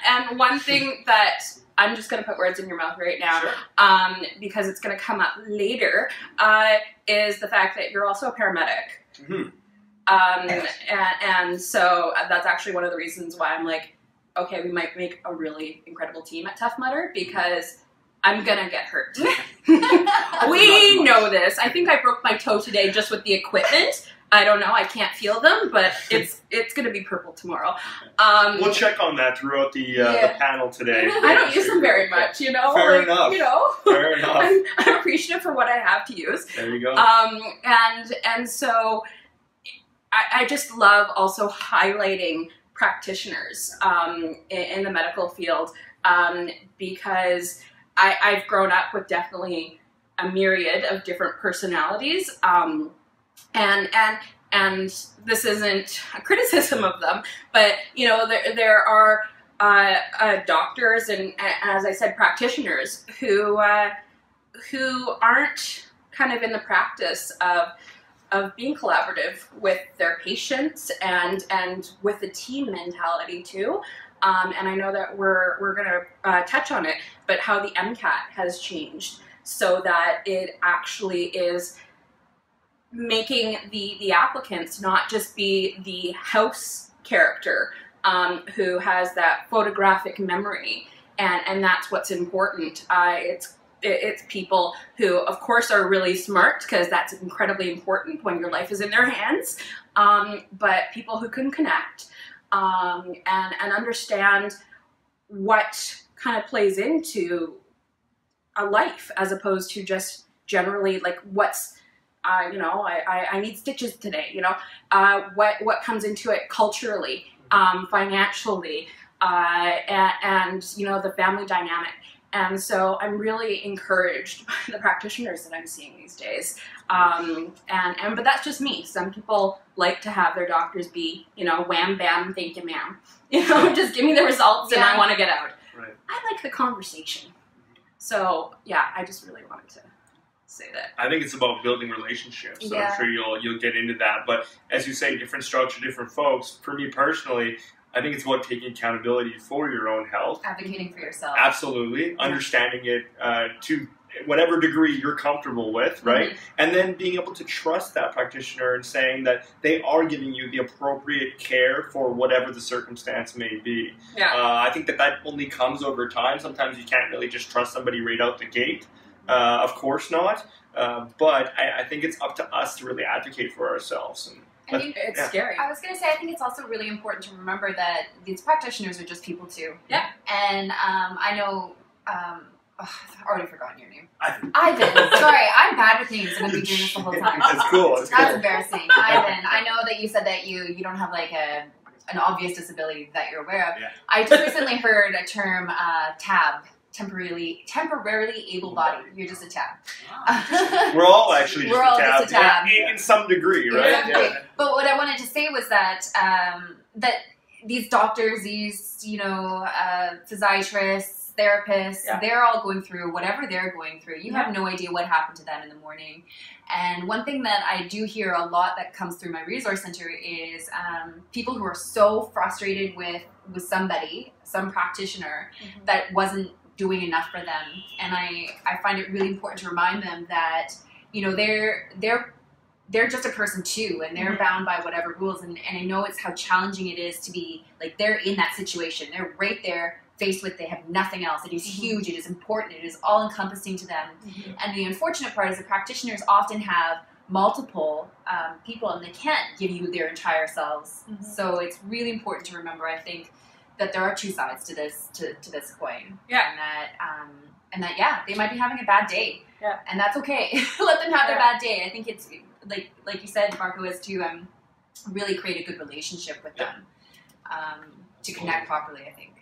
And one thing that I'm just going to put words in your mouth right now, because it's going to come up later, is the fact that you're also a paramedic. Mm-hmm. And so that's actually one of the reasons why I'm like, okay, we might make a really incredible team at Tough Mudder, because I'm gonna get hurt. We know this. I think I broke my toe today just with the equipment. I don't know. I can't feel them, but it's gonna be purple tomorrow. We'll check on that throughout the panel today. I don't use them very much, you know. Fair enough. You know, fair enough. I'm appreciative for what I have to use. There you go. And so I just love also highlighting practitioners in the medical field, because I've grown up with definitely a myriad of different personalities, and this isn't a criticism of them, but you know, there are doctors and, as I said, practitioners who aren't kind of in the practice of being collaborative with their patients and with the team mentality too. And I know that we're going to touch on it, but how the MCAT has changed so that it actually is making the applicants not just be the house character who has that photographic memory, and that's what's important. It's people who, of course, are really smart, because that's incredibly important when your life is in their hands, but people who can connect and understand what kind of plays into a life, as opposed to just generally like what's, you know, I need stitches today, you know, what comes into it culturally, financially, and you know, the family dynamic. And so I'm really encouraged by the practitioners that I'm seeing these days. But that's just me. Some people like to have their doctors be, you know, wham, bam, thank you, ma'am. You know, just give me the results and I want to get out. Right. I like the conversation. So, yeah, I just really wanted to say that. I think it's about building relationships. So I'm sure you'll get into that. But as you say, different strokes for different folks. For me personally, I think it's about taking accountability for your own health. Advocating for yourself. Absolutely. Understanding it to whatever degree you're comfortable with, right? Mm-hmm. And then being able to trust that practitioner and saying that they are giving you the appropriate care for whatever the circumstance may be. Yeah. I think that only comes over time. Sometimes you can't really just trust somebody right out the gate. Of course not. But I think it's up to us to really advocate for ourselves. I think it's scary. I was going to say, I think it's also really important to remember that these practitioners are just people too. Yeah. And I know, I've already forgotten your name. Ivan. Sorry, I'm bad with names and I've been doing this the whole time. That's cool. That's embarrassing. Ivan, I know that you said that you don't have like an obvious disability that you're aware of. Yeah. I just recently heard a term, TAB. Temporarily able-bodied. You're just a tab. Wow. We're all actually just a tab. Yeah, in some degree, right? Exactly. Yeah. But what I wanted to say was that that these doctors, these physiatrists, therapists, they're all going through whatever they're going through. You have no idea what happened to them in the morning. And one thing that I do hear a lot that comes through my resource center is people who are so frustrated with somebody, some practitioner, that wasn't doing enough for them. And I find it really important to remind them that, you know, they're just a person too, and they're bound by whatever rules. And I know it's how challenging it is to be, like, they're in that situation. They're right there, faced with, they have nothing else. It is huge, it is important, it is all encompassing to them. And the unfortunate part is the practitioners often have multiple people, and they can't give you their entire selves. So it's really important to remember, I think, that there are two sides to this this coin. Yeah. And that they might be having a bad day. Yeah. And that's okay. Let them have their bad day. I think it's like you said, Marco, is to really create a good relationship with them. To connect properly, I think.